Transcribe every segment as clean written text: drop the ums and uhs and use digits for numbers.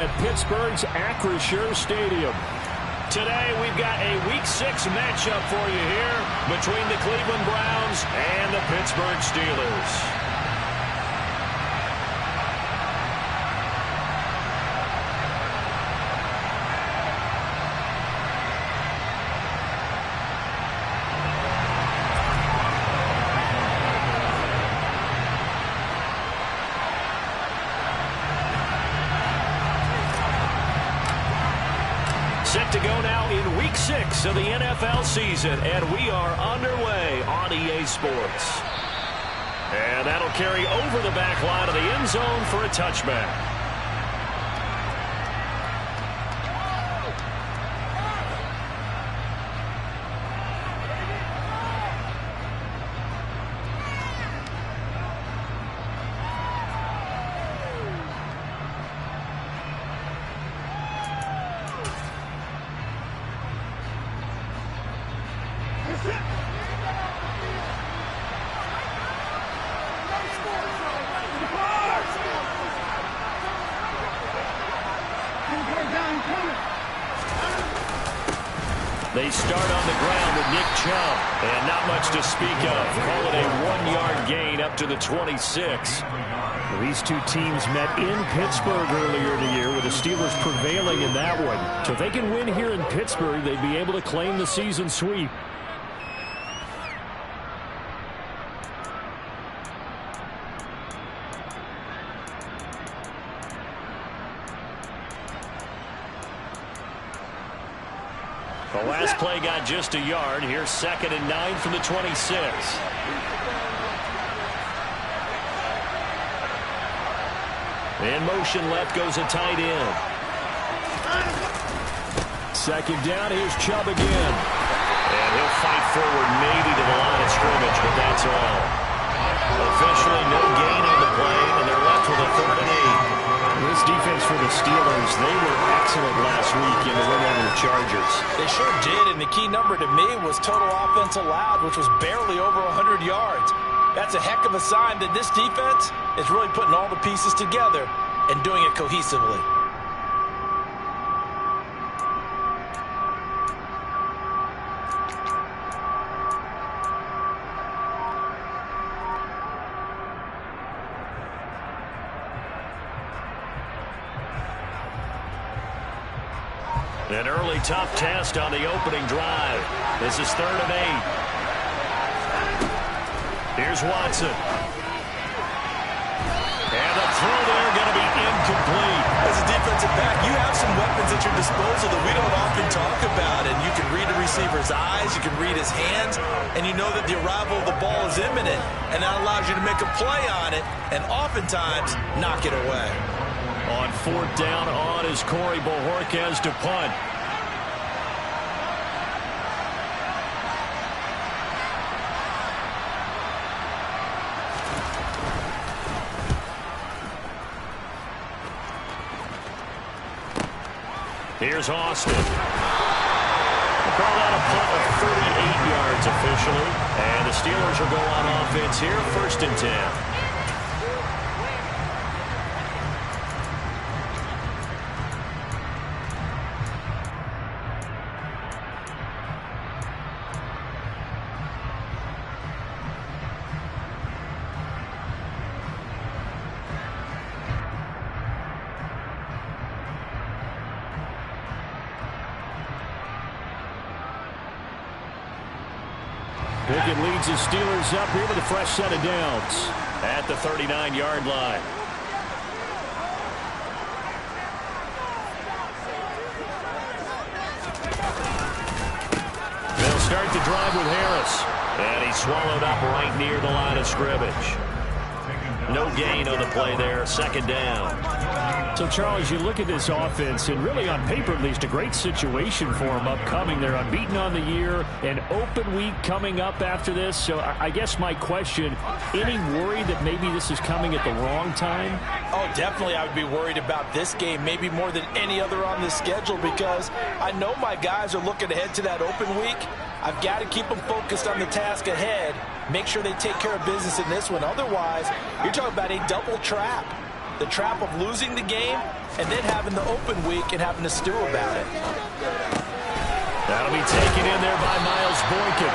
At Pittsburgh's Acrisure Stadium. Today we've got a Week 6 matchup for you here between the Cleveland Browns and the Pittsburgh Steelers. Set to go now in Week 6 of the NFL season, and we are underway on EA Sports. And that'll carry over the back line of the end zone for a touchback. They start on the ground with Nick Chubb, and not much to speak of. Call it a 1-yard gain up to the 26. These two teams met in Pittsburgh earlier in the year, with the Steelers prevailing in that one. So if they can win here in Pittsburgh, they'd be able to claim the season sweep. The last play got just a yard. Here's 2nd and 9 from the 26. In motion left goes a tight end. 2nd down, here's Chubb again. And he'll fight forward maybe to the line of scrimmage, but that's all. Officially no gain on the play, and they're left with a 3rd and 8. This defense for the Steelers, they were excellent last week in the win over the Chargers. They sure did, and the key number to me was total offense allowed, which was barely over 100 yards. That's a heck of a sign that this defense is really putting all the pieces together and doing it cohesively. An early tough test on the opening drive. This is 3rd and 8. Here's Watson. And the throw there going to be incomplete. As a defensive back, you have some weapons at your disposal that we don't often talk about. And you can read a receiver's eyes, you can read his hands, and you know that the arrival of the ball is imminent. And that allows you to make a play on it and oftentimes knock it away. On 4th down on is Corey Bojorquez to punt. Here's Austin. Call that a punt of 38 yards officially. And the Steelers will go on offense here, 1st and 10. Pickett leads his Steelers up here with a fresh set of downs. At the 39-yard line. They'll start the drive with Harris. And he's swallowed up right near the line of scrimmage. No gain on the play there, 2nd down. So, Charles, you look at this offense, and really on paper at least, a great situation for them upcoming. They're unbeaten on the year, an open week coming up after this. So I guess my question, any worry that maybe this is coming at the wrong time? Oh, definitely I would be worried about this game, maybe more than any other on the schedule, because I know my guys are looking ahead to that open week. I've got to keep them focused on the task ahead, make sure they take care of business in this one. Otherwise, you're talking about a double trap. the trap of losing the game and then having the open week and having to stew about it. That'll be taken in there by Miles Boykin.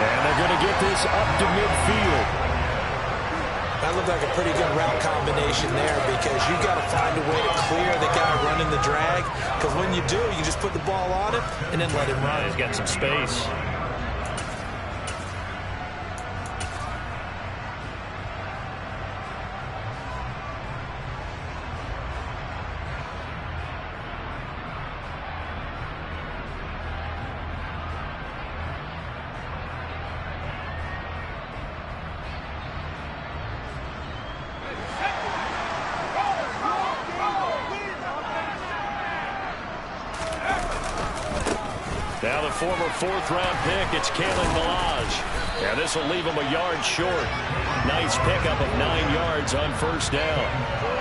And they're going to get this up to midfield. That looked like a pretty good route combination there because you got to find a way to clear the guy running the drag. Because when you do, you just put the ball on him and then let him run. He's got some space. Now the former fourth-round pick, it's Kalen Ballage. And this will leave him a yard short. Nice pickup of 9 yards on first down.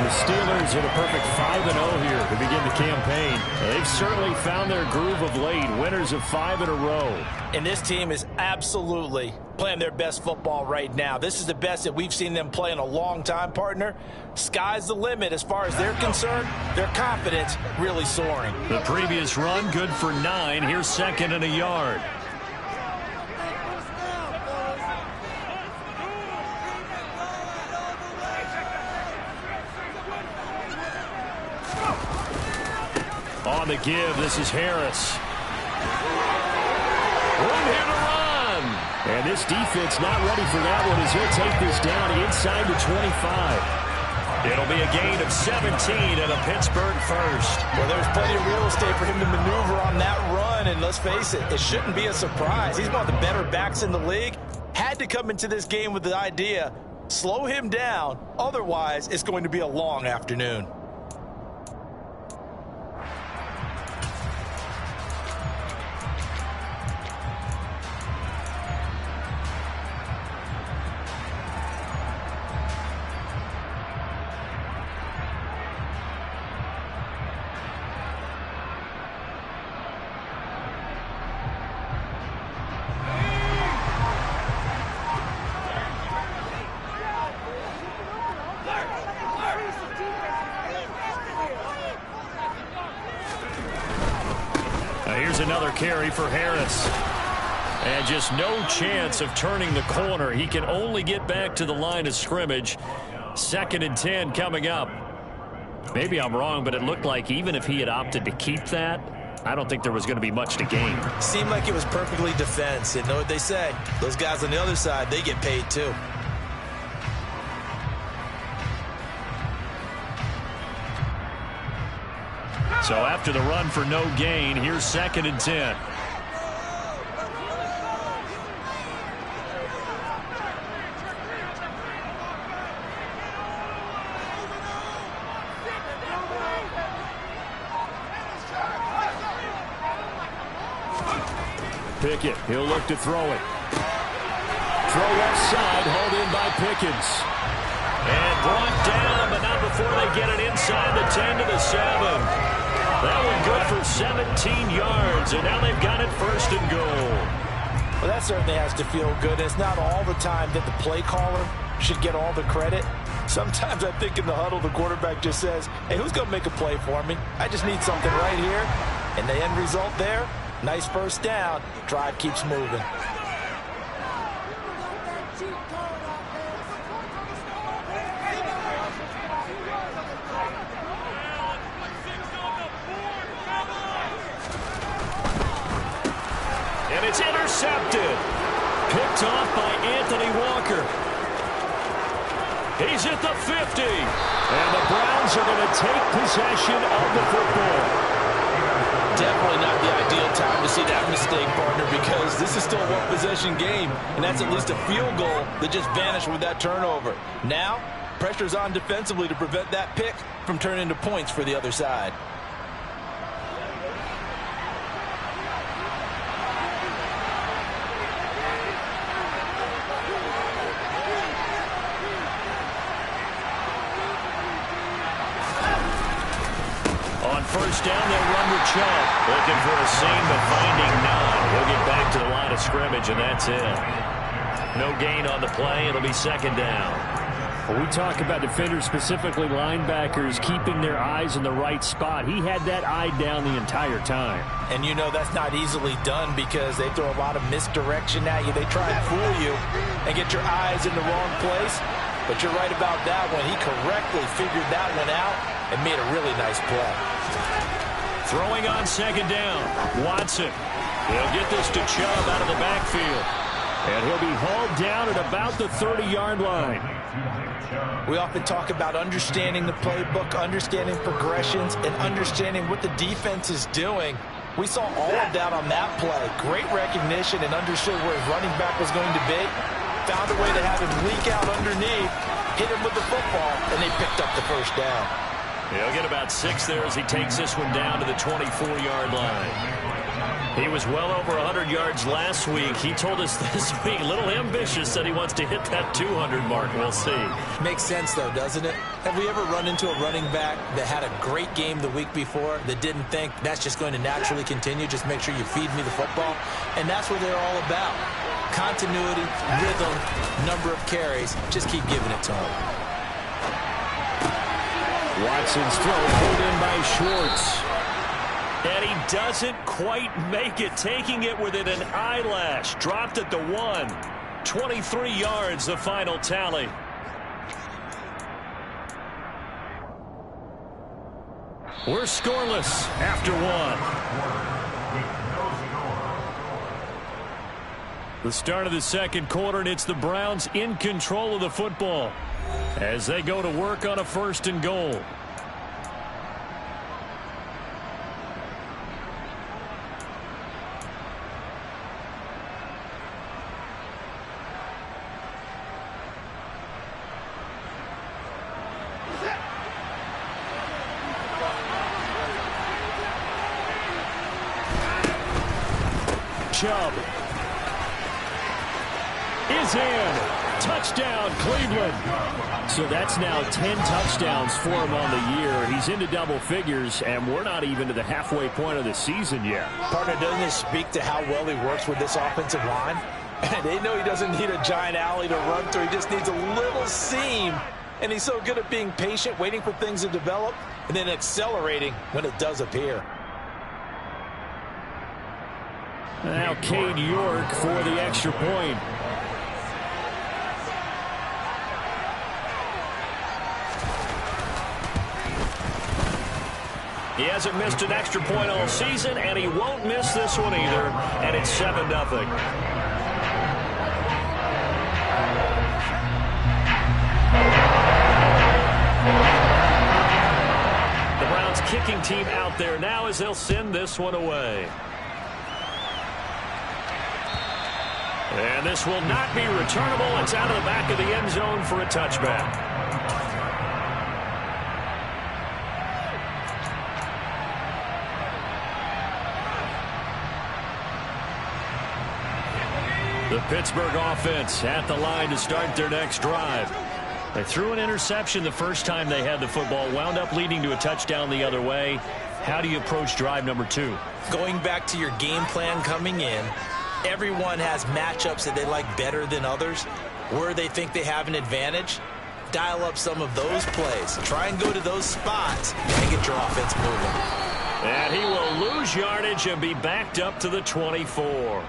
The Steelers are the perfect 5-0 here to begin the campaign. They've certainly found their groove of late, winners of 5 in a row. And this team is absolutely playing their best football right now. This is the best that we've seen them play in a long time, partner. Sky's the limit as far as they're concerned. Their confidence really soaring. The previous run, good for 9. Here's second and a yard. On the give, this is Harris. Room here to run. And this defense not ready for that one as he'll take this down inside the 25. It'll be a gain of 17 and a Pittsburgh first. Well, there's plenty of real estate for him to maneuver on that run, and let's face it, it shouldn't be a surprise. He's one of the better backs in the league. Had to come into this game with the idea, slow him down, otherwise it's going to be a long afternoon. Here's another carry for Harris. And just no chance of turning the corner. He can only get back to the line of scrimmage. 2nd and 10 coming up. Maybe I'm wrong, but it looked like even if he had opted to keep that, I don't think there was going to be much to gain. Seemed like it was perfectly defense. And know what they say? Those guys on the other side, they get paid too. So after the run for no gain, here's 2nd and 10. Pickett, he'll look to throw it. Throw left side, hauled in by Pickens. And brought down, but not before they get it inside the 10 to the 7. That one good for 17 yards, and now they've got it 1st and goal. Well, that certainly has to feel good. It's not all the time that the play caller should get all the credit. Sometimes I think in the huddle, the quarterback just says, hey, who's going to make a play for me? I just need something right here. And the end result there, nice first down. Drive keeps moving. And it's intercepted. Picked off by Anthony Walker. He's at the 50. And the Browns are going to take possession of the football. Definitely not the ideal time to see that mistake, partner, because this is still a one-possession game, and that's at least a field goal that just vanished with that turnover. Now, pressure's on defensively to prevent that pick from turning into points for the other side. First down, they'll run with Chubb. Looking for a seam, but finding none. He'll get back to the line of scrimmage, and that's it. No gain on the play. It'll be 2nd down. When we talk about defenders, specifically linebackers, keeping their eyes in the right spot, he had that eye down the entire time. And you know that's not easily done because they throw a lot of misdirection at you. They try and fool you and get your eyes in the wrong place. But you're right about that one. He correctly figured that one out and made a really nice play. Throwing on second down, Watson. He'll get this to Chubb out of the backfield. And he'll be hauled down at about the 30-yard line. We often talk about understanding the playbook, understanding progressions, and understanding what the defense is doing. We saw all of that on that play. Great recognition and understood where his running back was going to be. Found a way to have him leak out underneath, hit him with the football, and they picked up the first down. He'll get about 6 there as he takes this one down to the 24-yard line. He was well over 100 yards last week. He told us this week, a little ambitious, said he wants to hit that 200 mark. We'll see. Makes sense, though, doesn't it? Have we ever run into a running back that had a great game the week before that didn't think that's just going to naturally continue? Just make sure you feed me the football. And that's what they're all about. Continuity, rhythm, number of carries. Just keep giving it to him. Watson's throw pulled in by Schwartz. And he doesn't quite make it, taking it within an eyelash. Dropped at the 1. 23 yards, the final tally. We're scoreless after 1. The start of the second quarter, and it's the Browns in control of the football as they go to work on a 1st and goal. Chubb is in. Touchdown, Cleveland. So that's now 10 touchdowns for him on the year. He's into double figures, and we're not even to the halfway point of the season yet. Partner, doesn't it speak to how well he works with this offensive line? And they know he doesn't need a giant alley to run through. He just needs a little seam. And he's so good at being patient, waiting for things to develop, and then accelerating when it does appear. Now Cade York for the extra point. He hasn't missed an extra point all season, and he won't miss this one either, and it's 7-0. The Browns kicking team out there now as they'll send this one away. And this will not be returnable. It's out of the back of the end zone for a touchback. The Pittsburgh offense at the line to start their next drive. They threw an interception the first time they had the football, wound up leading to a touchdown the other way. How do you approach drive number 2? Going back to your game plan coming in, everyone has matchups that they like better than others. Where they think they have an advantage, dial up some of those plays. Try and go to those spots and get your offense moving. And he will lose yardage and be backed up to the 24.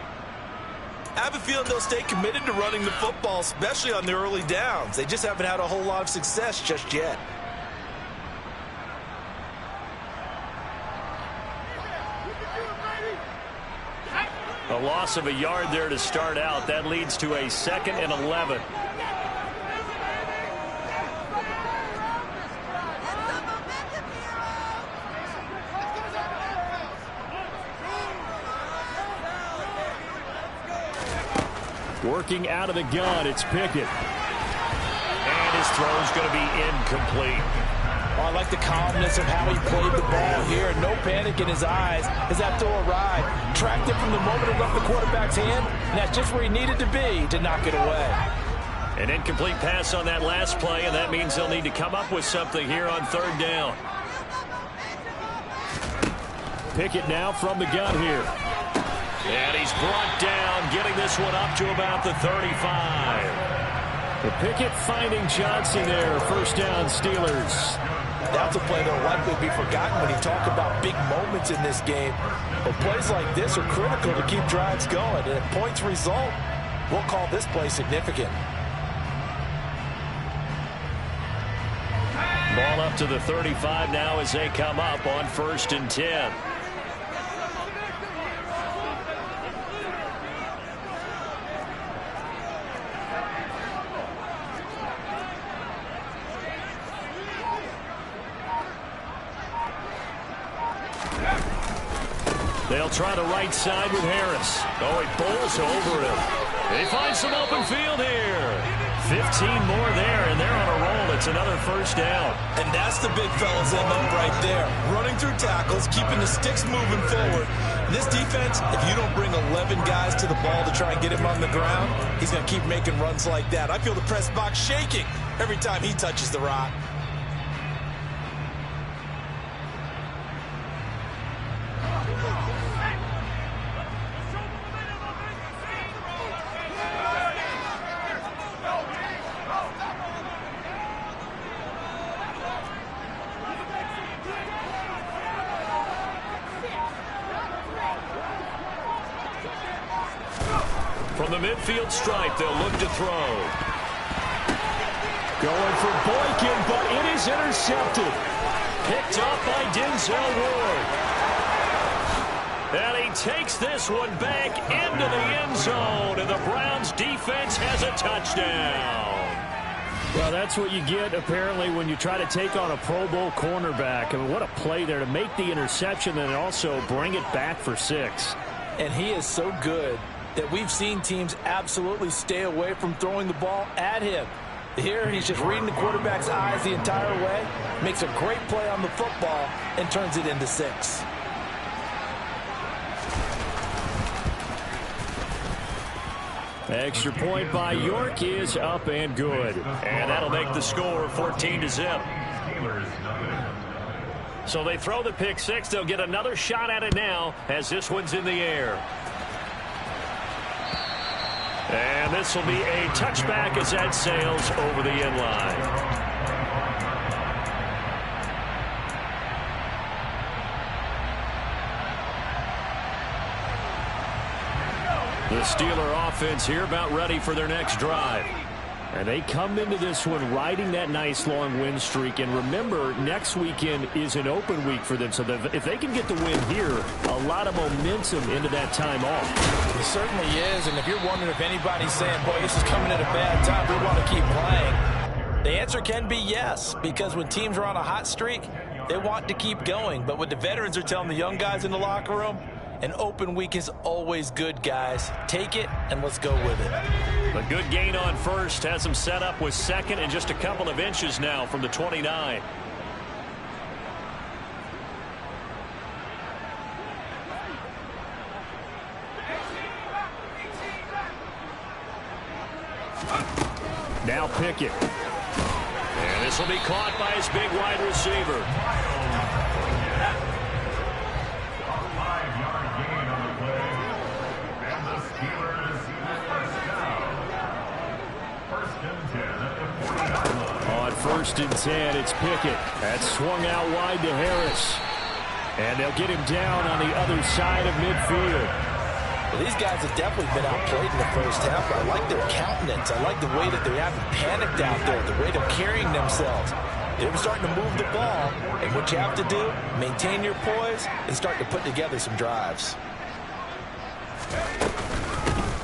I have a feeling they'll stay committed to running the football, especially on the early downs. They just haven't had a whole lot of success just yet. A loss of a yard there to start out. That leads to a 2nd and 11. Working out of the gun, it's Pickett. And his throw's going to be incomplete. Oh, I like the calmness of how he played the ball here. No panic in his eyes as that throw arrived. Tracked it from the moment it left the quarterback's hand, and that's just where he needed to be to knock it away. An incomplete pass on that last play, and that means they'll need to come up with something here on 3rd down. Pickett now from the gun here. And he's brought down, getting this one up to about the 35. The Pickett finding Johnson there. First down, Steelers. That's a play that will likely be forgotten when you talk about big moments in this game. But plays like this are critical to keep drives going. And if points result, we'll call this play significant. Ball up to the 35 now as they come up on 1st and 10. They'll try the right side with Harris. Oh, he bowls over him. They find some open field here. 15 more there, and they're on a roll. It's another first down. And that's the big fella's MO right there. Running through tackles, keeping the sticks moving forward. This defense, if you don't bring 11 guys to the ball to try and get him on the ground, he's going to keep making runs like that. I feel the press box shaking every time he touches the rock. From the midfield stripe, they'll look to throw. Going for Boykin, but it is intercepted. Picked up by Denzel Ward. And he takes this one back into the end zone, and the Browns defense has a touchdown. Well, that's what you get, apparently, when you try to take on a Pro Bowl cornerback. I mean, what a play there to make the interception and also bring it back for 6. And he is so good that we've seen teams absolutely stay away from throwing the ball at him. Here, he's just reading the quarterback's eyes the entire way, makes a great play on the football, and turns it into 6. Extra point by York is up and good. And that'll make the score 14-0. So they throw the pick 6. They'll get another shot at it now as this one's in the air. And this will be a touchback as that sails over the end line. The Steeler offense here about ready for their next drive. And they come into this one riding that nice long win streak. And remember, next weekend is an open week for them. So if they can get the win here, a lot of momentum into that time off. It certainly is. And if you're wondering if anybody's saying, boy, this is coming at a bad time, we want to keep playing, the answer can be yes. Because when teams are on a hot streak, they want to keep going. But what the veterans are telling the young guys in the locker room, an open week is always good, guys. Take it, and let's go with it. A good gain on first has them set up with second and just a couple of inches now from the 29. Now Pickett. And this will be caught by his big wide receiver. On 1st and 10, it's Pickett. That's swung out wide to Harris. And they'll get him down on the other side of midfield. Well, these guys have definitely been outplayed in the first half, but I like their countenance. I like the way that they haven't panicked out there, the way they're carrying themselves. They're starting to move the ball, and what you have to do, maintain your poise and start to put together some drives.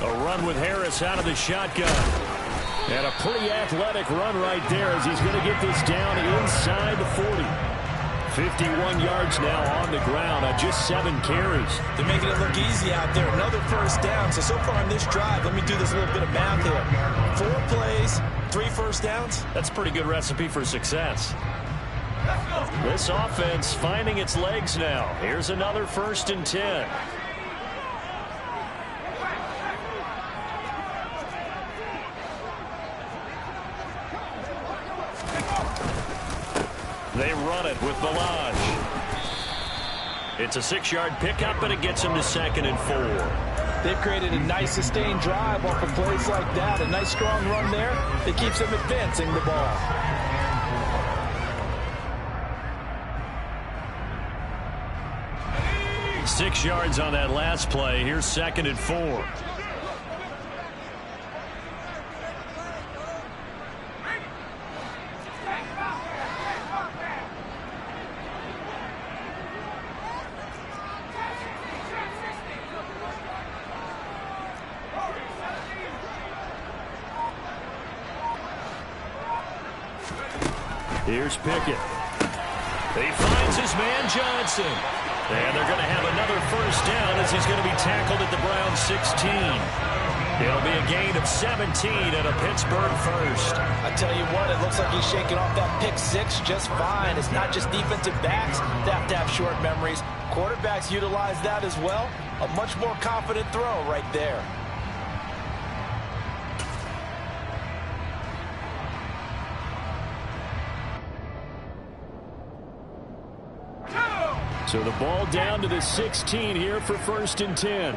A run with Harris out of the shotgun. And a pretty athletic run right there as he's going to get this down inside the 40. 51 yards now on the ground on just 7 carries. They're making it look easy out there. Another first down. So far on this drive, let me do this little bit of math here. 4 plays, 3 first downs. That's a pretty good recipe for success. This offense finding its legs now. Here's another 1st and 10. They run it with Balaj. It's a 6-yard pickup, and it gets him to 2nd and 4. They've created a nice sustained drive off of plays like that. A nice strong run there that keeps them advancing the ball. Six yards on that last play. Here's 2nd and 4. Here's Pickett. He finds his man Johnson. And they're going to have another first down as he's going to be tackled at the Browns 16. It'll be a gain of 17 and a Pittsburgh first. I tell you what, it looks like he's shaking off that pick six just fine. It's not just defensive backs that have to have short memories. Quarterbacks utilize that as well. A much more confident throw right there. So the ball down to the 16 here for 1st and 10.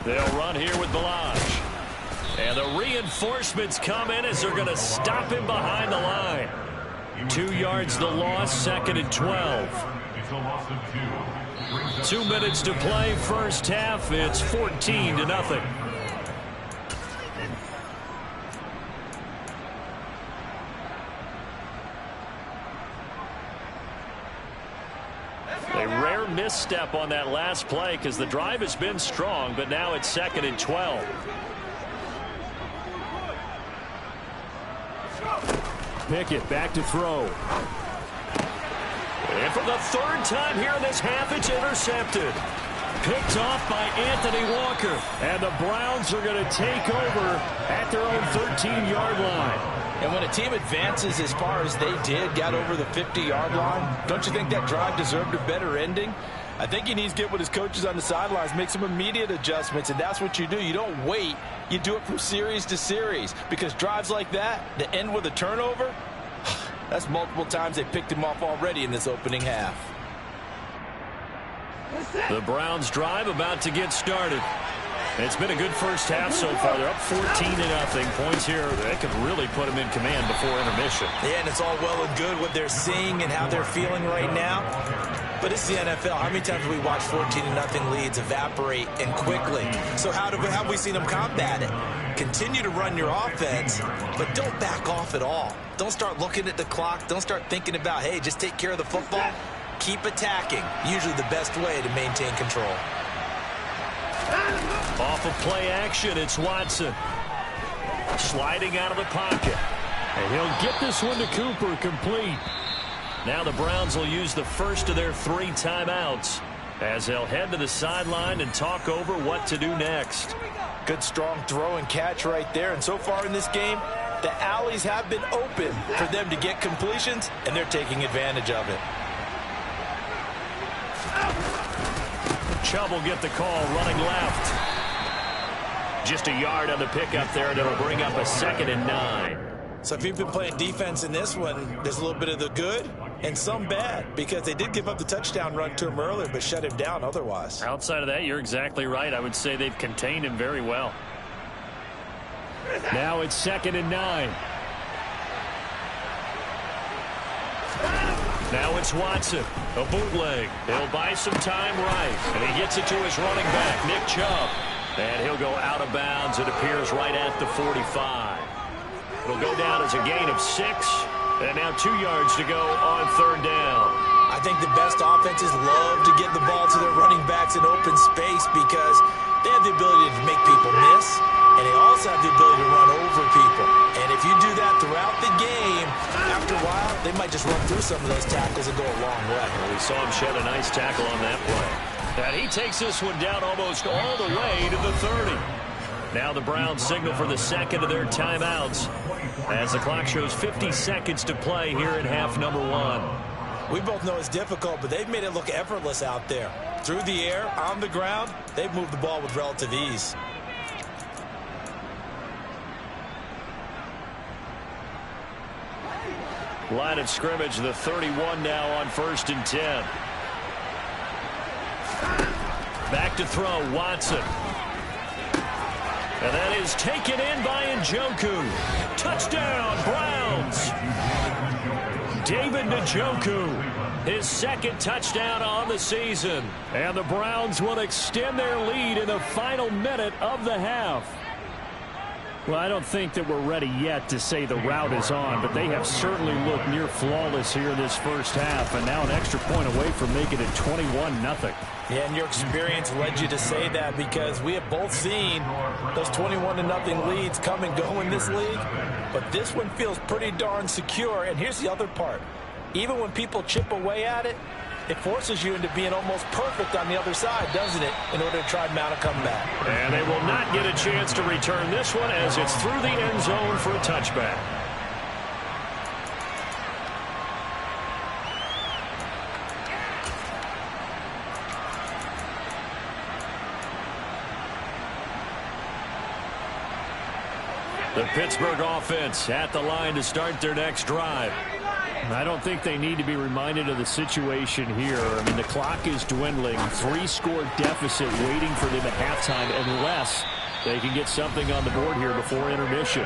They'll run here with Balaj. And the reinforcements come in as they're going to stop him behind the line. 2 yards the loss, 2nd and 12. 2 minutes to play, first half. It's 14-0. A rare misstep on that last play because the drive has been strong, but now it's 2nd and 12. Pickett back to throw. And for the 3rd time here in this half, it's intercepted. Picked off by Anthony Walker. And the Browns are going to take over at their own 13-yard line. And when a team advances as far as they did, got over the 50-yard line, don't you think that drive deserved a better ending? I think he needs to get with his coaches on the sidelines, make some immediate adjustments, and that's what you do. You don't wait. You do it from series to series, because drives like that that end with a turnover, that's multiple times they picked him off already in this opening half. The Browns drive about to get started. It's been a good first half so far. They're up 14-0. Points here that could really put them in command before intermission. Yeah, and it's all well and good what they're seeing and how they're feeling right now. But it's the NFL. How many times have we watched 14-0 leads evaporate and quickly? So how have we seen them combat it? Continue to run your offense, but don't back off at all. Don't start looking at the clock. Don't start thinking about, hey, just take care of the football. Keep attacking. Usually the best way to maintain control. Off of play action, it's Watson. Sliding out of the pocket. And he'll get this one to Cooper, complete. Now the Browns will use the first of their 3 timeouts as they'll head to the sideline and talk over what to do next. Good strong throw and catch right there. And so far in this game, the alleys have been open for them to get completions, and they're taking advantage of it. Chubb will get the call running left. Just a yard on the pickup there, and it'll bring up a 2nd and 9. So if you've been playing defense in this one, there's a little bit of the good and some bad, because they did give up the touchdown run to him earlier but shut him down otherwise. Outside of that, you're exactly right. I would say they've contained him very well. Now it's 2nd and 9. Now it's Watson, a bootleg. He'll buy some time right, and he gets it to his running back, Nick Chubb. And he'll go out of bounds. It appears right at the 45. It'll go down as a gain of 6, and now 2 yards to go on 3rd down. I think the best offenses love to get the ball to their running backs in open space because they have the ability to make people miss, and they also have the ability to run over people. And if you do that throughout the game, after a while, they might just run through some of those tackles and go a long way. Well, we saw him shed a nice tackle on that play. And he takes this one down almost all the way to the 30. Now the Browns signal for the 2nd of their timeouts as the clock shows 50 seconds to play here in half number 1. We both know it's difficult, but they've made it look effortless out there. Through the air, on the ground, they've moved the ball with relative ease. Line of scrimmage, the 31 now on 1st and 10. Back to throw, Watson. And that is taken in by Njoku. Touchdown, Browns. David Njoku, his second touchdown on the season. And the Browns will extend their lead in the final minute of the half. Well, I don't think that we're ready yet to say the route is on, but they have certainly looked near flawless here in this first half, and now an extra point away from making it 21-0. Yeah, and your experience led you to say that because we have both seen those 21-0 leads come and go in this league, but this one feels pretty darn secure. And here's the other part. Even when people chip away at it, it forces you into being almost perfect on the other side, doesn't it, in order to try and mount a comeback. And they will not get a chance to return this one as it's through the end zone for a touchback. The Pittsburgh offense at the line to start their next drive. I don't think they need to be reminded of the situation here. I mean, the clock is dwindling. 3-score deficit waiting for them at halftime unless they can get something on the board here before intermission.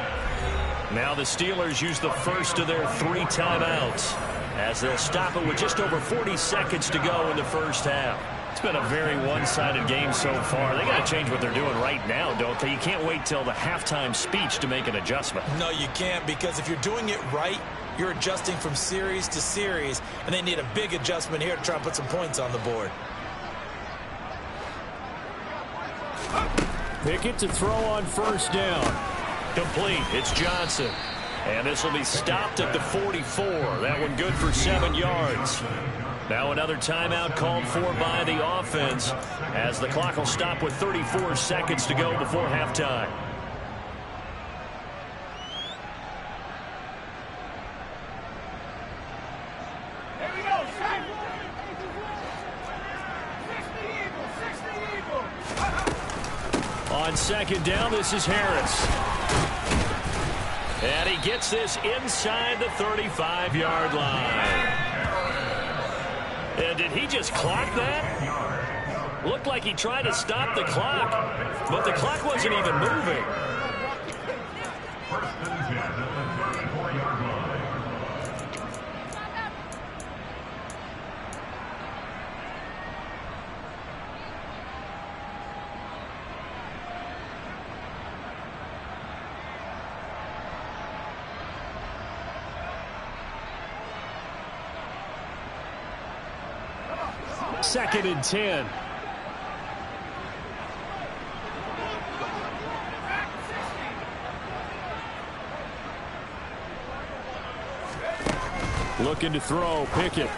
Now the Steelers use the first of their 3 timeouts as they'll stop it with just over 40 seconds to go in the first half. It's been a very one-sided game so far. They got to change what they're doing right now, don't they? You can't wait till the halftime speech to make an adjustment. No, you can't, because if you're doing it right, you're adjusting from series to series, and they need a big adjustment here to try and put some points on the board. Pickett to throw on first down. Complete. It's Johnson. And this will be stopped at the 44. That one good for 7 yards. Now another timeout called for by the offense as the clock will stop with 34 seconds to go before halftime. On second down, this is Harris. And he gets this inside the 35-yard line. And did he just clock that? Looked like he tried to stop the clock, but the clock wasn't even moving. Second and 10. Looking to throw. Pickett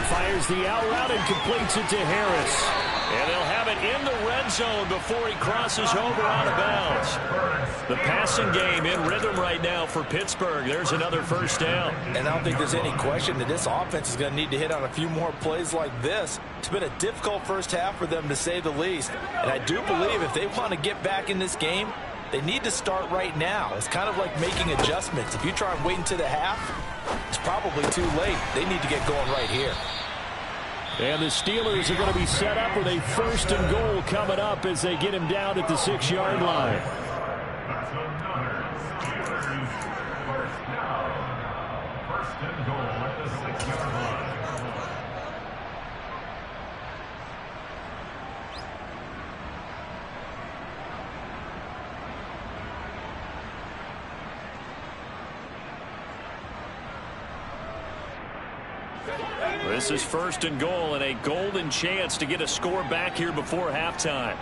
fires the out route and completes it to Harris. And they'll have it in the red zone before he crosses over out of bounds. The passing game in rhythm right now for Pittsburgh. There's another first down. And I don't think there's any question that this offense is going to need to hit on a few more plays like this. It's been a difficult first half for them, to say the least. And I do believe if they want to get back in this game, they need to start right now. It's kind of like making adjustments. If you try and wait until the half, it's probably too late. They need to get going right here. And the Steelers are going to be set up with a first and goal coming up as they get him down at the 6-yard line. First and goal at the 6-yard line. This is first and goal and a golden chance to get a score back here before halftime.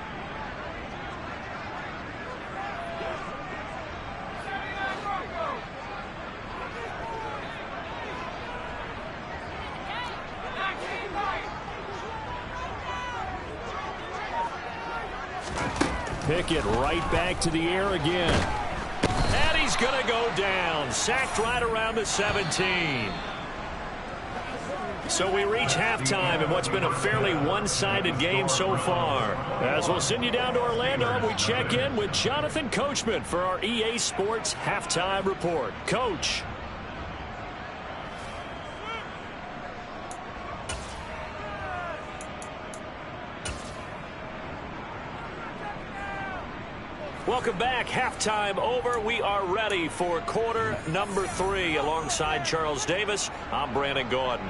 Pickett right back to the air again. And he's going to go down. Sacked right around the 17. So we reach halftime in what's been a fairly one-sided game so far. As we'll send you down to Orlando, we check in with Jonathan Coachman for our EA Sports Halftime Report. Coach. Welcome back. Halftime over. We are ready for quarter number 3. Alongside Charles Davis, I'm Brandon Gordon.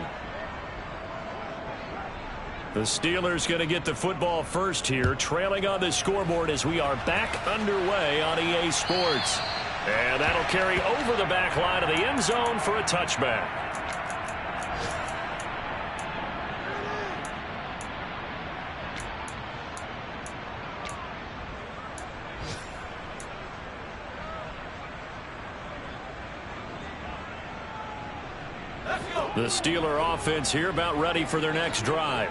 The Steelers going to get the football first here, trailing on the scoreboard as we are back underway on EA Sports. And that'll carry over the back line of the end zone for a touchback. The Steeler offense here about ready for their next drive.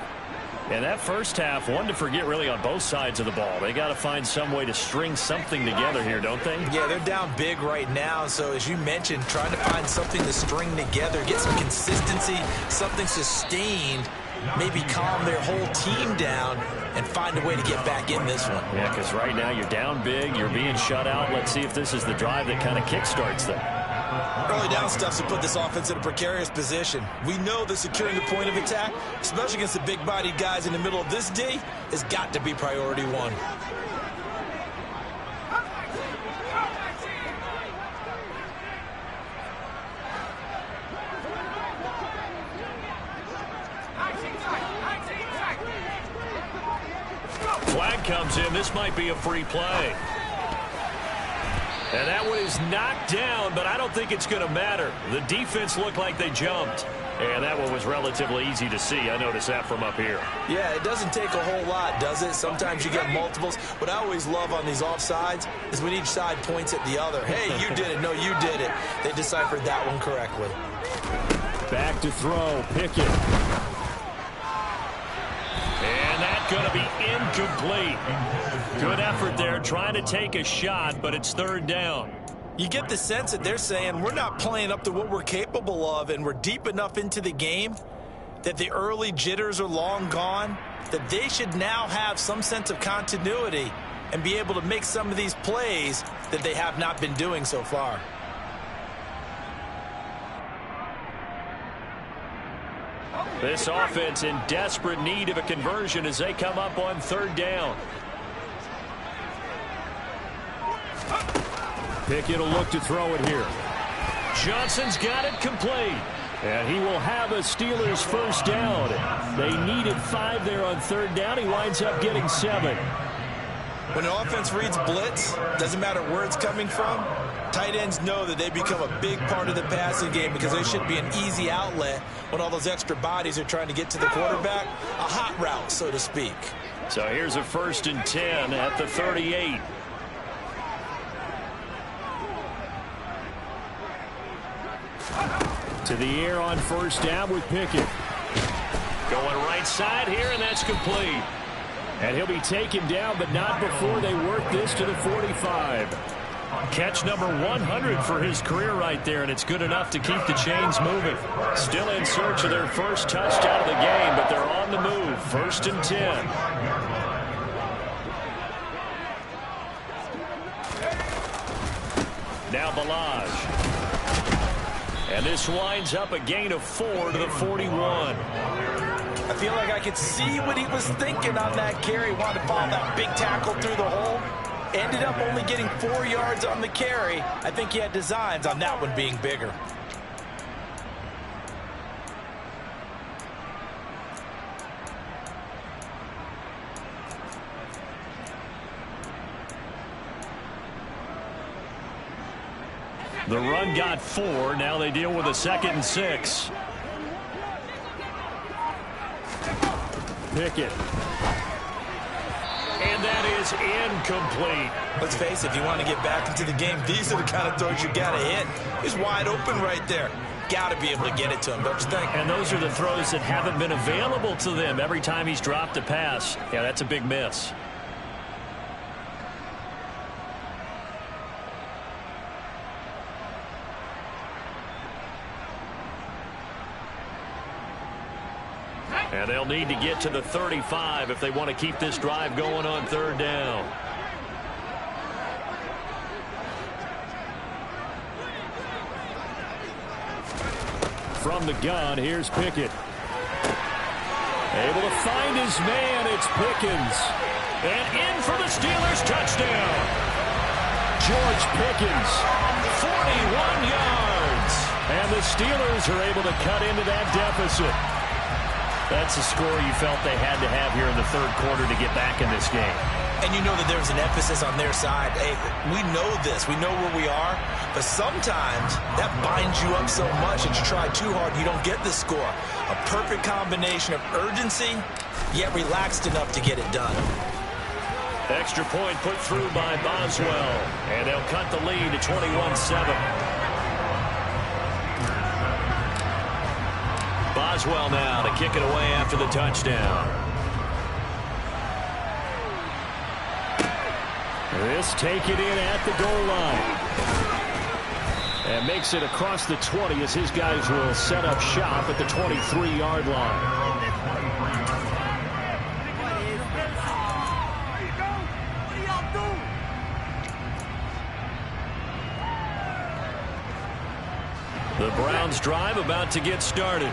And that first half, one to forget really on both sides of the ball. They got to find some way to string something together here, don't they? Yeah, they're down big right now. So as you mentioned, trying to find something to string together, get some consistency, something sustained, maybe calm their whole team down and find a way to get back in this one. Yeah, because right now you're down big, you're being shut out. Let's see if this is the drive that kind of kickstarts them. Early down stuff's to put this offense in a precarious position. We know that securing the point of attack, especially against the big-bodied guys in the middle of this D, has got to be priority one. Flag comes in. This might be a free play. And that one is knocked down, but I don't think it's going to matter. The defense looked like they jumped. And that one was relatively easy to see. I noticed that from up here. Yeah, it doesn't take a whole lot, does it? Sometimes you get multiples. What I always love on these offsides is when each side points at the other. Hey, you did it. No, you did it. They deciphered that one correctly. Back to throw. Pickett. And that's going to be incomplete. Good effort there trying to take a shot, but it's third down. You get the sense that they're saying we're not playing up to what we're capable of, and we're deep enough into the game that the early jitters are long gone, that they should now have some sense of continuity and be able to make some of these plays that they have not been doing so far. This offense in desperate need of a conversion as they come up on third down. Pickett will look to throw it here. Johnson's got it complete. And he will have a Steelers first down. They needed 5 there on third down. He winds up getting 7. When an offense reads blitz, doesn't matter where it's coming from, tight ends know that they become a big part of the passing game because they should be an easy outlet when all those extra bodies are trying to get to the quarterback. A hot route, so to speak. So here's a 1st and 10 at the 38. To the air on first down with Pickett. Going right side here, and that's complete. And he'll be taken down, but not before they work this to the 45. Catch number 100 for his career right there, and it's good enough to keep the chains moving. Still in search of their first touchdown of the game, but they're on the move. 1st and 10. Now Balaj. And this winds up a gain of 4 to the 41. I feel like I could see what he was thinking on that carry. Wanted to follow that big tackle through the hole. Ended up only getting 4 yards on the carry. I think he had designs on that one being bigger. The run got 4. Now they deal with a 2nd and 6. Pickett. And that is incomplete. Let's face it, if you want to get back into the game, these are the kind of throws you got to hit. He's wide open right there. Got to be able to get it to him, don't you think? And those are the throws that haven't been available to them every time he's dropped a pass. Yeah, that's a big miss. And they'll need to get to the 35 if they want to keep this drive going on third down. From the gun, here's Pickett. Able to find his man, it's Pickens. And in for the Steelers touchdown. George Pickens. 41 yards. And the Steelers are able to cut into that deficit. That's a score you felt they had to have here in the third quarter to get back in this game. And you know that there's an emphasis on their side. Hey, we know this. We know where we are. But sometimes that binds you up so much that you try too hard, you don't get the score. A perfect combination of urgency, yet relaxed enough to get it done. Extra point put through by Boswell. And they'll cut the lead to 21-7. Boswell now to kick it away after the touchdown. This take it in at the goal line. And makes it across the 20 as his guys will set up shop at the 23-yard line. The Browns drive about to get started.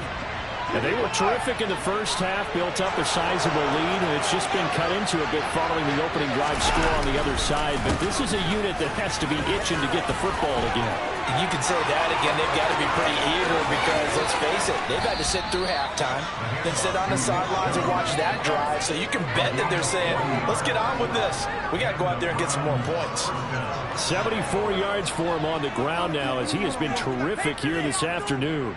And they were terrific in the first half, built up a sizable lead, and it's just been cut into a bit following the opening drive score on the other side. But this is a unit that has to be itching to get the football again. You can say that again. They've got to be pretty eager because, let's face it, they've had to sit through halftime, then sit on the sidelines and watch that drive. So you can bet that they're saying, let's get on with this. We got to go out there and get some more points. 74 yards for him on the ground now as he has been terrific here this afternoon.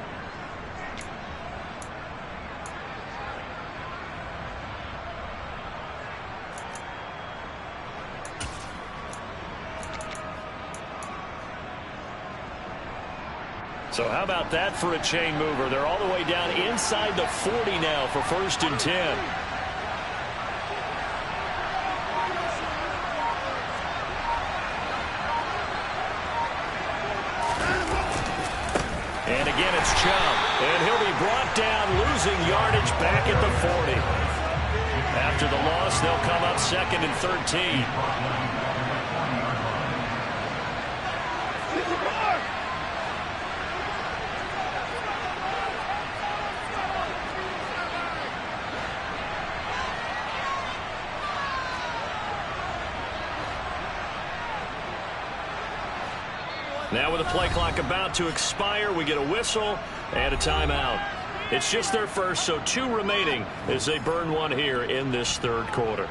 So how about that for a chain mover? They're all the way down inside the 40 now for 1st and 10. And again, it's Chubb. And he'll be brought down, losing yardage back at the 40. After the loss, they'll come up 2nd and 13. Now with the play clock about to expire, we get a whistle and a timeout. It's just their first, so 2 remaining as they burn one here in this third quarter.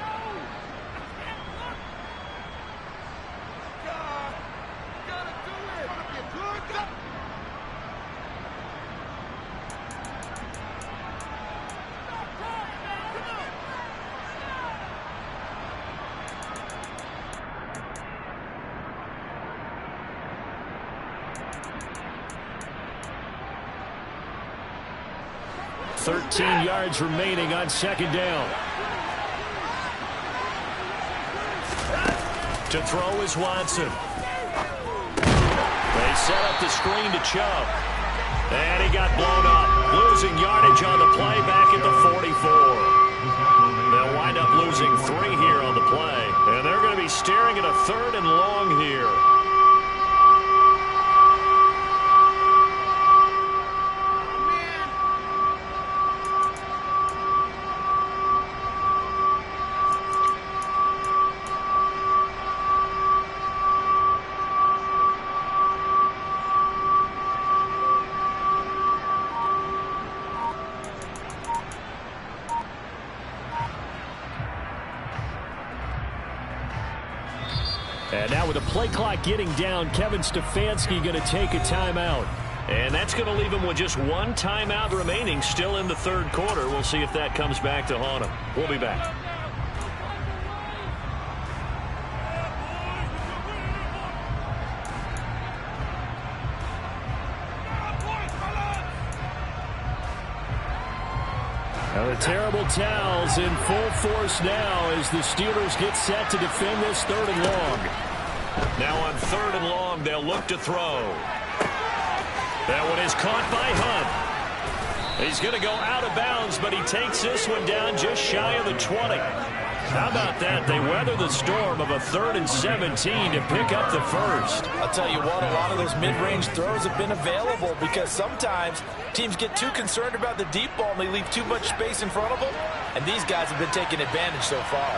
Yards remaining on 2nd down. To throw is Watson. They set up the screen to Chubb. And he got blown up. Losing yardage on the play back at the 44. They'll wind up losing 3 here on the play. And they're going to be staring at a 3rd and long here. And now with the play clock getting down, Kevin Stefanski going to take a timeout. And that's going to leave him with just 1 timeout remaining still in the third quarter. We'll see if that comes back to haunt him. We'll be back. Now the terrible towels in full force now as the Steelers get set to defend this 3rd and long. Now on 3rd and long, they'll look to throw. That one is caught by Hunt. He's going to go out of bounds, but he takes this one down just shy of the 20. How about that? They weather the storm of a 3rd and 17 to pick up the first. I'll tell you what, a lot of those mid-range throws have been available because sometimes teams get too concerned about the deep ball and they leave too much space in front of them. And these guys have been taking advantage so far.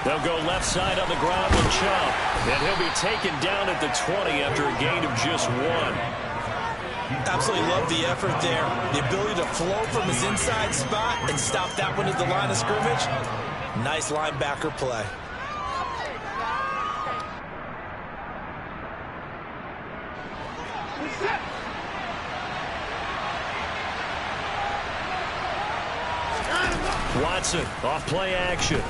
They'll go left side on the ground with Chubb. And he'll be taken down at the 20 after a gain of just 1. Absolutely love the effort there. The ability to flow from his inside spot and stop that one at the line of scrimmage. Nice linebacker play. Watson off play action.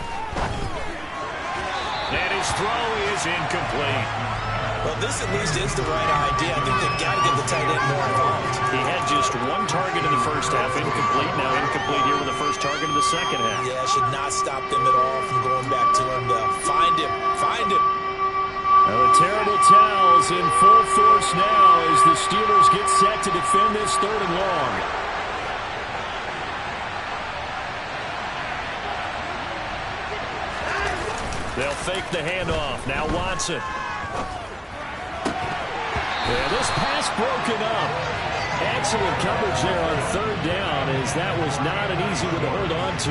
And his throw is incomplete. Well, this at least is the right idea. I think they've got to get the tight end more involved. He had just 1 target in the first half, incomplete. Now incomplete here with the first target in the second half. Yeah, should not stop them at all from going back to him. Find him. Find him. Now the terrible towels in full force now as the Steelers get set to defend this 3rd and long. They'll fake the handoff. Now Watson. Yeah, this pass broken up. Excellent coverage there on 3rd down as that was not an easy one to hold on to.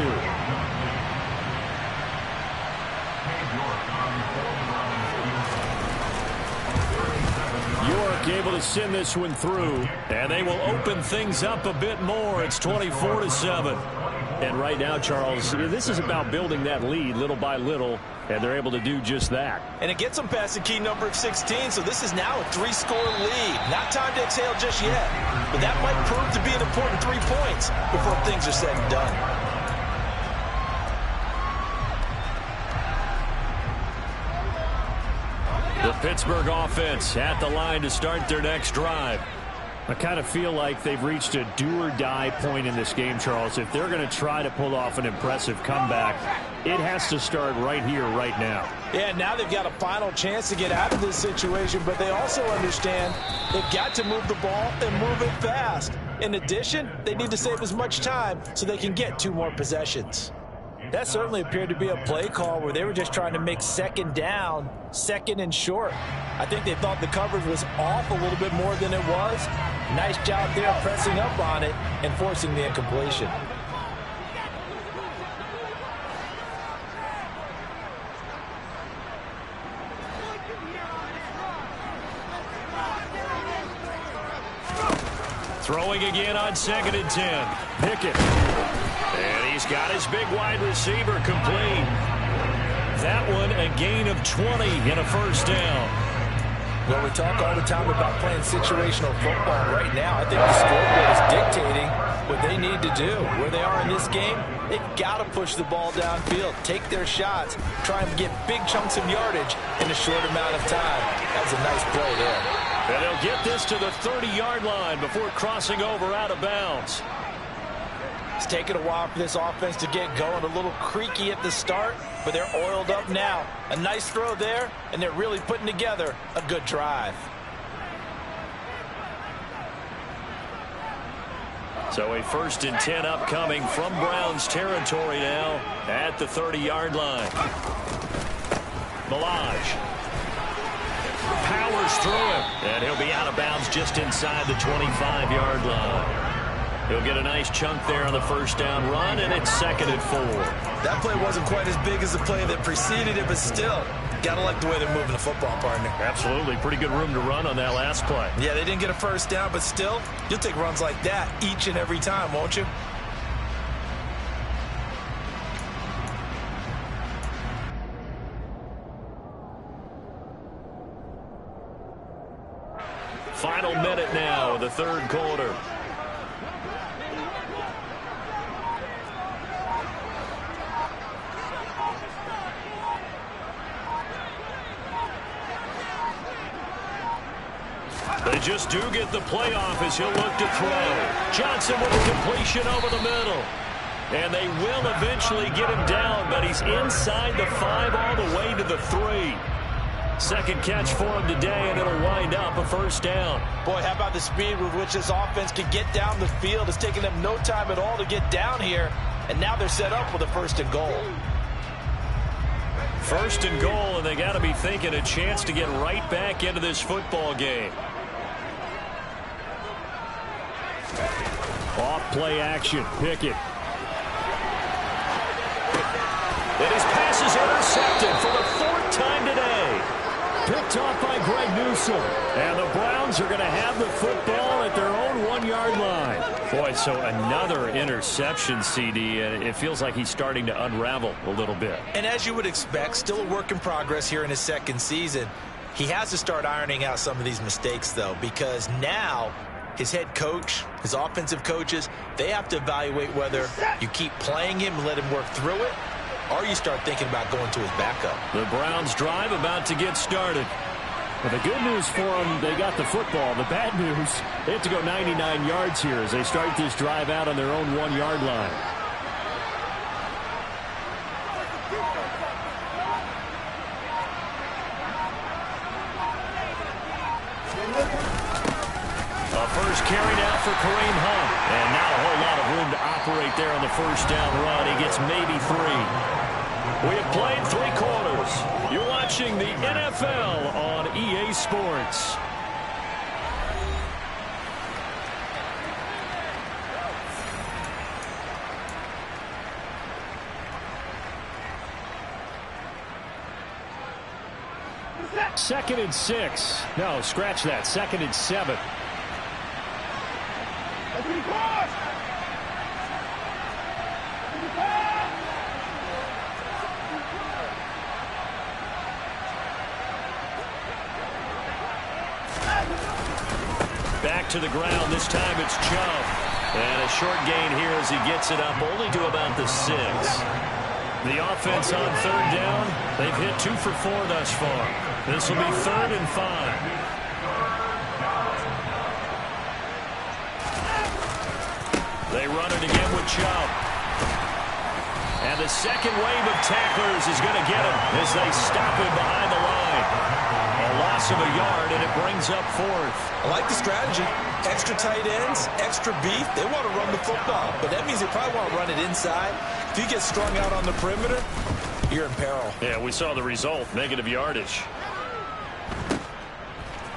York able to send this one through. And they will open things up a bit more. It's 24-7. And right now, Charles, this is about building that lead little by little, and they're able to do just that. And it gets them past the key number of 16, so this is now a 3-score lead. Not time to exhale just yet, but that might prove to be an important 3 points before things are said and done. The Pittsburgh offense at the line to start their next drive. I kind of feel like they've reached a do-or-die point in this game, Charles. If they're going to try to pull off an impressive comeback, it has to start right here, right now. Yeah, now they've got a final chance to get out of this situation, but they also understand they've got to move the ball and move it fast. In addition, they need to save as much time so they can get 2 more possessions. That certainly appeared to be a play call where they were just trying to make 2nd down, 2nd and short. I think they thought the coverage was off a little bit more than it was. Nice job there pressing up on it and forcing the incompletion. Throwing again on 2nd and 10. Pickett. And he's got his big wide receiver complete. That one a gain of 20 and a 1st down. Well, we talk all the time about playing situational football. Right now, I think the scoreboard is dictating what they need to do. Where they are in this game, they've got to push the ball downfield, take their shots, try and get big chunks of yardage in a short amount of time. That's a nice play there. And they'll get this to the 30-yard line before crossing over out of bounds. It's taken a while for this offense to get going. A little creaky at the start, but they're oiled up now. A nice throw there, and they're really putting together a good drive. So a 1st and 10 upcoming from Browns territory now at the 30-yard line. Milage powers through him, and he'll be out of bounds just inside the 25-yard line. He'll get a nice chunk there on the 1st down run, and it's 2nd and 4. That play wasn't quite as big as the play that preceded it, but still, gotta like the way they're moving the football, partner. Absolutely. Pretty good room to run on that last play. Yeah, they didn't get a 1st down, but still, you'll take runs like that each and every time, won't you? Final minute now of the 3rd quarter. They just do get the playoff as he'll look to throw. Johnson with a completion over the middle. And they will eventually get him down, but he's inside the 5 all the way to the 3. 2nd catch for him today, and it'll wind up a 1st down. Boy, how about the speed with which this offense can get down the field? It's taken them no time at all to get down here, and now they're set up with a 1st and goal. 1st and goal, and they got to be thinking a chance to get right back into this football game. Off play action. Pickett. And his pass is intercepted. whistle. And the Browns are going to have the football at their own 1-yard line. Boy, so another interception, CD, and it feels like he's starting to unravel a little bit. And as you would expect, still a work in progress here in his second season. He has to start ironing out some of these mistakes, though, because now his head coach, his offensive coaches, they have to evaluate whether you keep playing him and let him work through it, or you start thinking about going to his backup. The Browns drive about to get started. Well, the good news for them, they got the football. The bad news, they have to go 99 yards here as they start this drive out on their own 1-yard line. A first carry now for Kareem Hunt. And not a whole lot of room to operate there on the first down run. He gets maybe 3. We have played 3 quarters. You're watching the NFL on EA Sports. Second and 6. No, scratch that. Second and 7. Back to the ground. This time it's Chubb. And a short gain here as he gets it up only to about the 6. The offense on third down. They've hit 2 for 4 thus far. This will be 3rd and 5. They run it again with Chubb. And the second wave of tacklers is going to get him as they stop him behind the line. A loss of a yard, and it brings up 4th. I like the strategy. Extra tight ends, extra beef. They want to run the football, but that means they probably want to run it inside. If you get strung out on the perimeter, you're in peril. Yeah, we saw the result, negative yardage.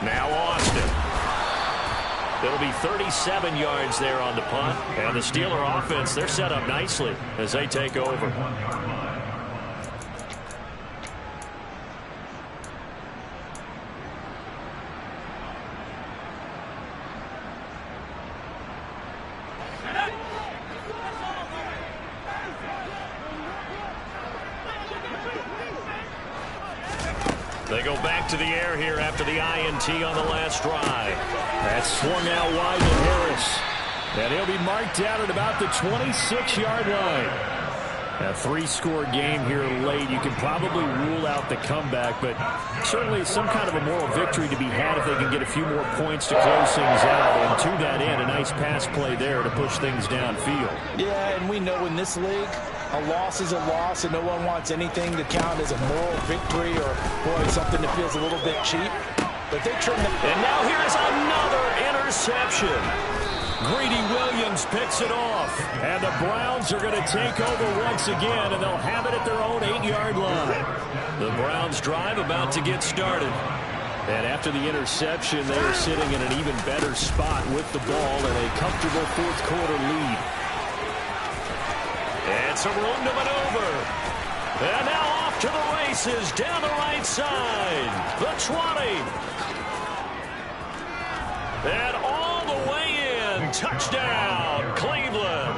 Now Austin. It'll be 37 yards there on the punt. And the Steeler offense, they're set up nicely as they take over. They go back to the air here after the INT on the last drive. That's swung out wide to Harris. And he'll be marked down at about the 26-yard line. A 3-score game here late. You can probably rule out the comeback, but certainly some kind of a moral victory to be had if they can get a few more points to close things out. And to that end, a nice pass play there to push things downfield. Yeah, and we know in this league, a loss is a loss, and no one wants anything to count as a moral victory or, boy, something that feels a little bit cheap. But they trim the... And now here's another interception. Greedy Williams picks it off. And the Browns are going to take over once again, and they'll have it at their own 8-yard line. The Browns drive about to get started. And after the interception, they are sitting in an even better spot with the ball and a comfortable fourth-quarter lead. And some room to maneuver. And now off to the races down the right side. The 20. And all the way in. Touchdown, Cleveland.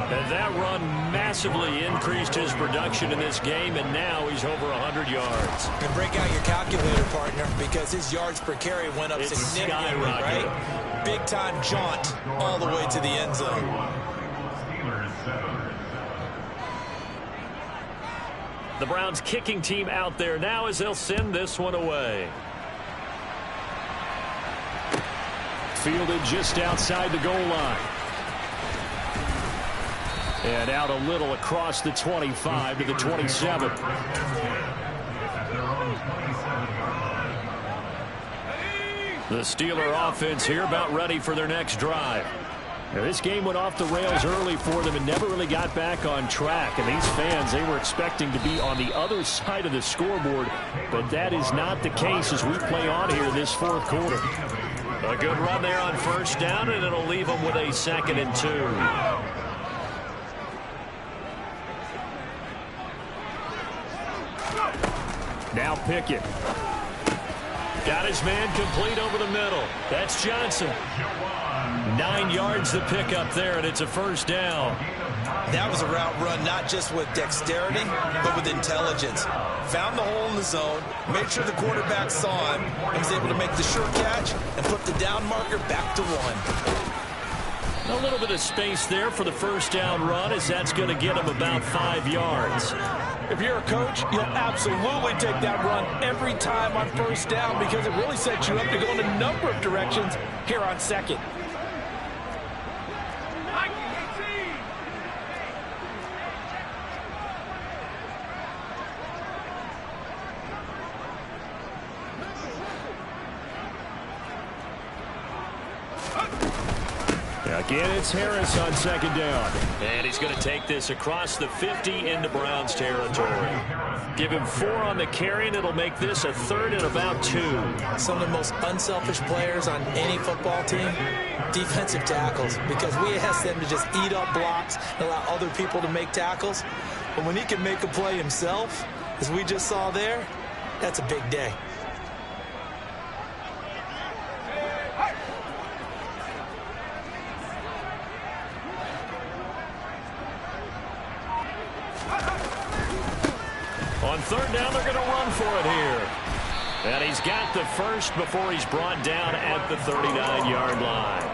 And that run massively increased his production in this game, and now he's over 100 yards. And break out your calculator, partner, because his yards per carry went up significantly, right? Big-time jaunt all the way to the end zone. The Browns kicking team out there now as they'll send this one away. Fielded just outside the goal line. And out a little across the 25 to the 27. The Steeler offense here about ready for their next drive. Now, this game went off the rails early for them and never really got back on track. And these fans, they were expecting to be on the other side of the scoreboard, but that is not the case as we play on here this fourth quarter. A good run there on first down, and it'll leave them with a 2nd and 2. Now Pickett. Got his man complete over the middle. That's Johnson. 9 yards to pick up there, and it's a first down. That was a route run not just with dexterity, but with intelligence. Found the hole in the zone, made sure the quarterback saw him, and was able to make the sure catch and put the down marker back to 1. A little bit of space there for the first down run, as that's going to get him about 5 yards. If you're a coach, you'll absolutely take that run every time on first down because it really sets you up to go in a number of directions here on second. Again, it's Harris on second down. And he's going to take this across the 50 into Browns territory. Give him 4 on the carry, and it'll make this a 3rd and about 2. Some of the most unselfish players on any football team, defensive tackles, because we ask them to just eat up blocks and allow other people to make tackles. But when he can make a play himself, as we just saw there, that's a big day. On 3rd down, they're going to run for it here. And he's got the first before he's brought down at the 39-yard line.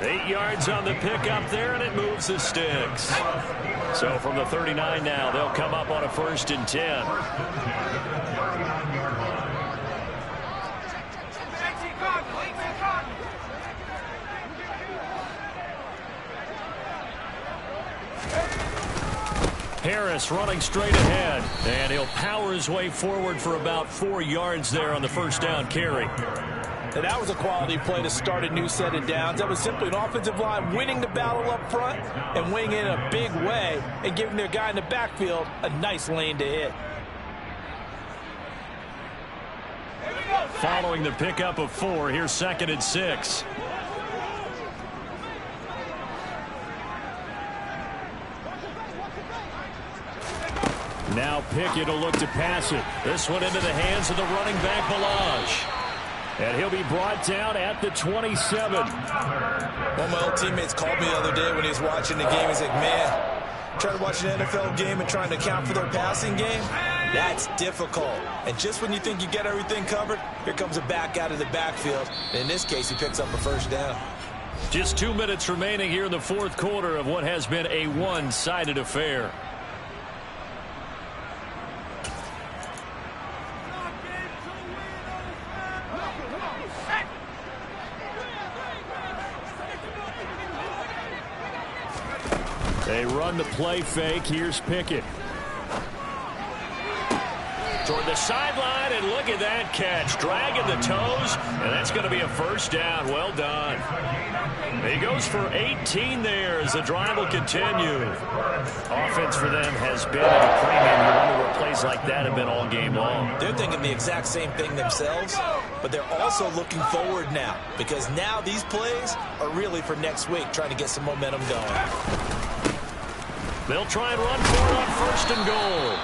8 yards on the pickup there, and it moves the sticks. So from the 39 now, they'll come up on a 1st and 10. Harris running straight ahead, and he'll power his way forward for about 4 yards there on the first down carry. And that was a quality play to start a new set of downs. That was simply an offensive line winning the battle up front and winning it in a big way and giving their guy in the backfield a nice lane to hit. Following the pickup of 4, here's 2nd and 6. Now Pickett will look to pass it. This one into the hands of the running back, Balaj. And he'll be brought down at the 27. One of my old teammates called me the other day when he was watching the game. He's like, man, trying to watch an NFL game and trying to account for their passing game, that's difficult. And just when you think you get everything covered, here comes a back out of the backfield. And in this case, he picks up a first down. Just 2 minutes remaining here in the 4th quarter of what has been a one-sided affair. They run the play fake. Here's Pickett. Toward the sideline, and look at that catch. Dragging the toes, and that's going to be a first down. Well done. He goes for 18 there as the drive will continue. Offense for them has been at a premium. You wonder where plays like that have been all game long. They're thinking the exact same thing themselves, but they're also looking forward now because now these plays are really for next week, trying to get some momentum going. They'll try and run for it on 1st and goal.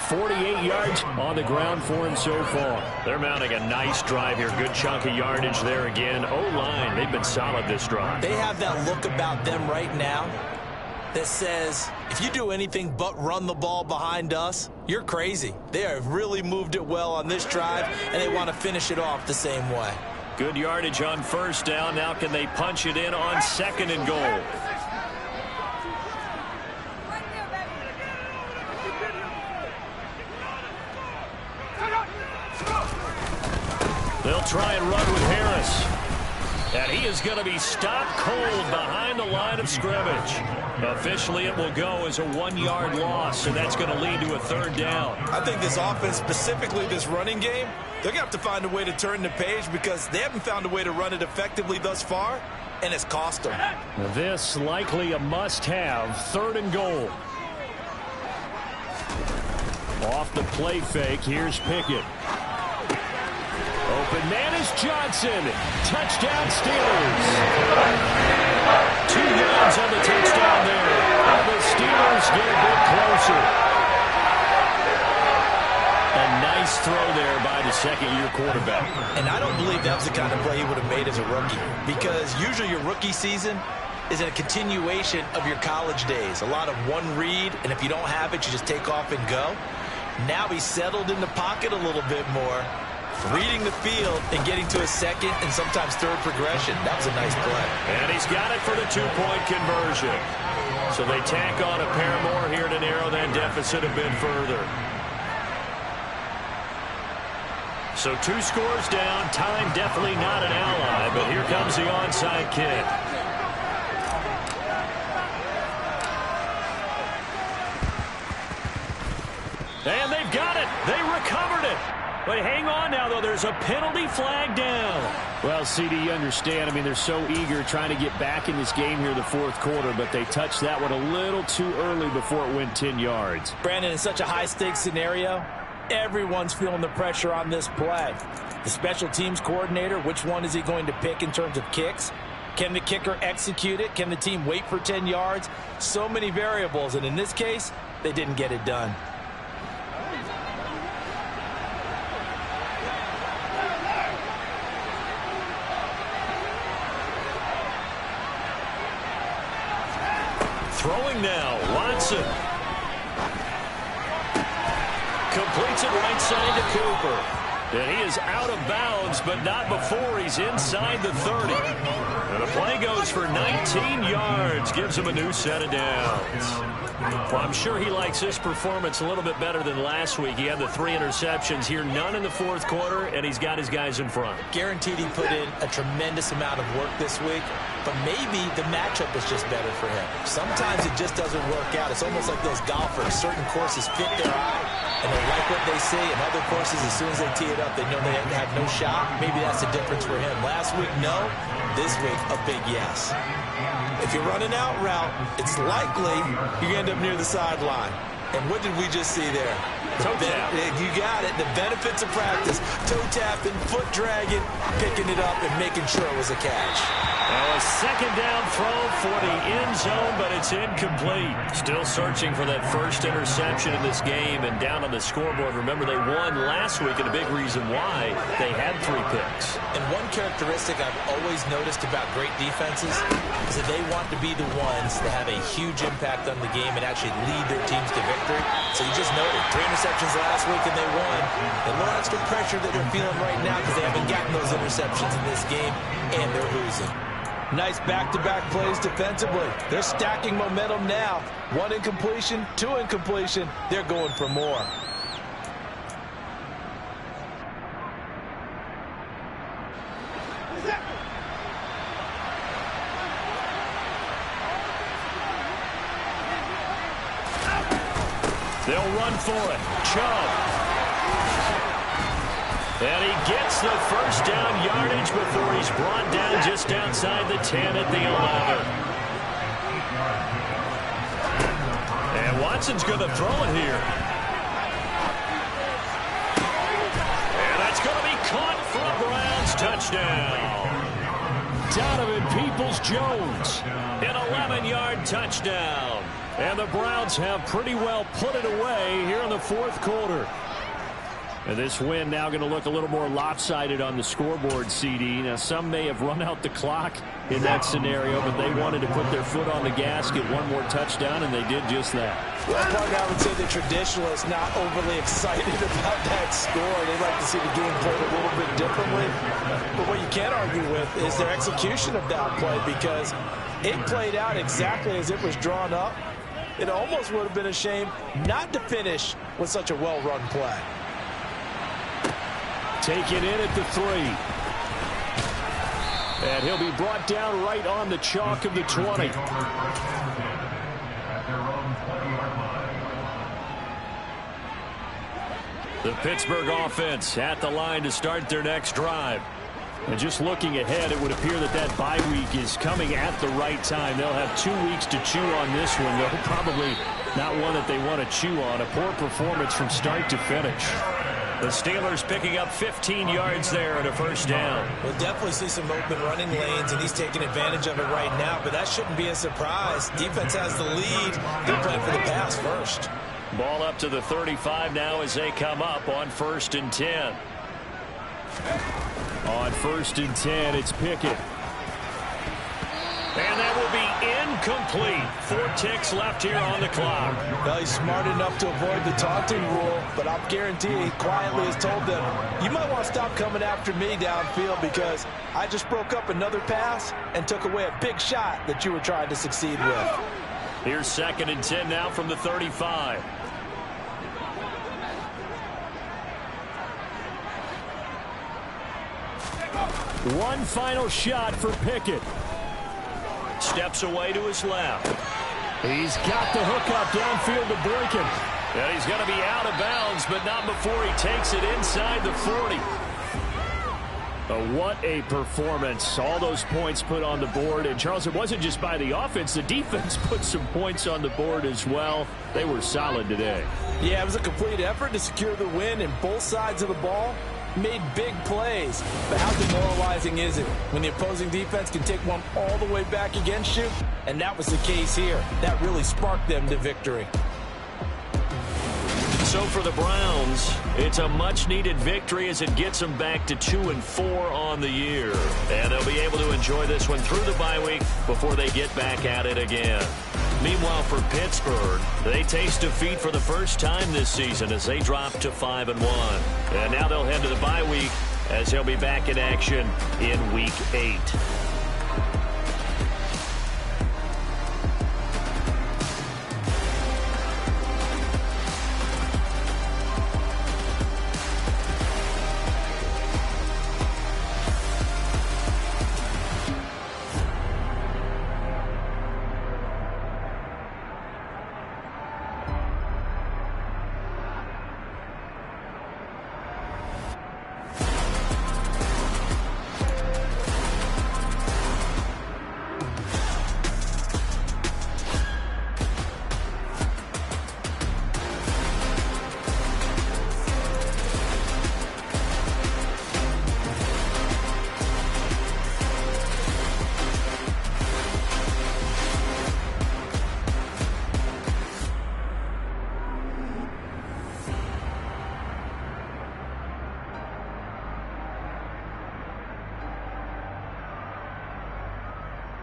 48 yards on the ground for him so far. They're mounting a nice drive here. Good chunk of yardage there again. O-line, they've been solid this drive. They have that look about them right now that says, if you do anything but run the ball behind us, you're crazy. They have really moved it well on this drive, and they want to finish it off the same way. Good yardage on 1st down. Now can they punch it in on 2nd and goal? They'll try and run with Harris. And he is going to be stopped cold behind the line of scrimmage. Officially, it will go as a 1-yard loss, and that's going to lead to a 3rd down. I think this offense, specifically this running game, they're going to have to find a way to turn the page because they haven't found a way to run it effectively thus far, and it's cost them. This likely a must-have. 3rd and goal. Off the play fake, here's Pickett. Open man is Johnson. Touchdown Steelers. 2 yards on the touchdown there. And the Steelers get a bit closer. A nice throw there by the second-year quarterback. And I don't believe that was the kind of play he would have made as a rookie, because usually your rookie season is a continuation of your college days. A lot of one read, and if you don't have it, you just take off and go. Now he's settled in the pocket a little bit more, reading the field and getting to a second and sometimes third progression. That was a nice play. And he's got it for the two-point conversion. So they tack on a pair more here to narrow that deficit a bit further. So 2 scores down. Time definitely not an ally, but here comes the onside kick. And they've got it. They recovered it. But hang on now, though. There's a penalty flag down. Well, CD, you understand. I mean, they're so eager trying to get back in this game here in the fourth quarter, but they touched that one a little too early before it went 10 yards. Brandon, in such a high-stakes scenario, everyone's feeling the pressure on this play. The special teams coordinator, which one is he going to pick in terms of kicks? Can the kicker execute it? Can the team wait for 10 yards? So many variables, and in this case, they didn't get it done. Throwing now, Watson. Completes it right side to Cooper. And he is out of bounds, but not before he's inside the 30. And the play goes for 19 yards. Gives him a new set of downs. Well, I'm sure he likes this performance a little bit better than last week. He had the 3 interceptions here, none in the fourth quarter, and he's got his guys in front. Guaranteed he put in a tremendous amount of work this week, but maybe the matchup is just better for him. Sometimes it just doesn't work out. It's almost like those golfers. Certain courses fit their eye, and they like what they see, and other courses, as soon as they tee it up, they know they have no shot. Maybe that's the difference for him. Last week, no. This week, a big yes. If you're running out route, it's likely you're going to end up near the sideline. And what did we just see there? Toe tap. You got it. The benefits of practice. Toe tapping, foot dragging, picking it up, and making sure it was a catch. Now a second down throw for the end zone, but it's incomplete. Still searching for that first interception in this game, and down on the scoreboard. Remember, they won last week, and a big reason why they had 3 picks. And one characteristic I've always noticed about great defenses is that they want to be the ones that have a huge impact on the game and actually lead their teams to victory. So you just noted 3 interceptions last week and they won. A little extra pressure that they're feeling right now because they haven't gotten those interceptions in this game, and they're losing. Nice back-to-back plays defensively. They're stacking momentum now. 1 incompletion, 2 incompletion. They're going for more. They'll run for it. Chubb. And he gets the first down yardage before he's brought down just outside the 10 at the 11. And Watson's going to throw it here. And that's going to be caught for a Browns touchdown. Donovan Peoples-Jones. An 11-yard touchdown. And the Browns have pretty well put it away here in the fourth quarter. And this win now going to look a little more lopsided on the scoreboard, CD. Now, some may have run out the clock in that scenario, but they wanted to put their foot on the gas, get 1 more touchdown, and they did just that. Well, partner, I would say the traditionalists not overly excited about that score. They'd like to see the game played a little bit differently. But what you can't argue with is their execution of that play, because it played out exactly as it was drawn up. It almost would have been a shame not to finish with such a well-run play. Taken in at the 3. And he'll be brought down right on the chalk of the 20. The Pittsburgh offense at the line to start their next drive. And just looking ahead, it would appear that that bye week is coming at the right time. They'll have 2 weeks to chew on this one, though probably not one that they want to chew on. A poor performance from start to finish. The Steelers picking up 15 yards there at a first down. We'll definitely see some open running lanes, and he's taking advantage of it right now, but that shouldn't be a surprise. Defense has the lead. They're playing for the pass first. Ball up to the 35 now as they come up on 1st and 10. On 1st and 10, it's Pickett. And that will be incomplete. 4 ticks left here on the clock. Well, he's smart enough to avoid the taunting rule, but I'll guarantee he quietly has told them, you might want to stop coming after me downfield because I just broke up another pass and took away a big shot that you were trying to succeed with. Here's 2nd and 10 now from the 35. One final shot for Pickett. Steps away to his left. He's got the hook up downfield to Boykin. And he's going to be out of bounds, but not before he takes it inside the 40. What a performance. All those points put on the board. And, Charles, it wasn't just by the offense. The defense put some points on the board as well. They were solid today. Yeah, it was a complete effort to secure the win, and both sides of the ball made big plays. But how demoralizing is it when the opposing defense can take one all the way back against you? And that was the case here. That really sparked them to victory. So for the Browns, it's a much-needed victory as it gets them back to 2-4 on the year. And they'll be able to enjoy this one through the bye week before they get back at it again. Meanwhile, for Pittsburgh, they taste defeat for the first time this season as they drop to 5-1. And now they'll head to the bye week as they'll be back in action in Week 8.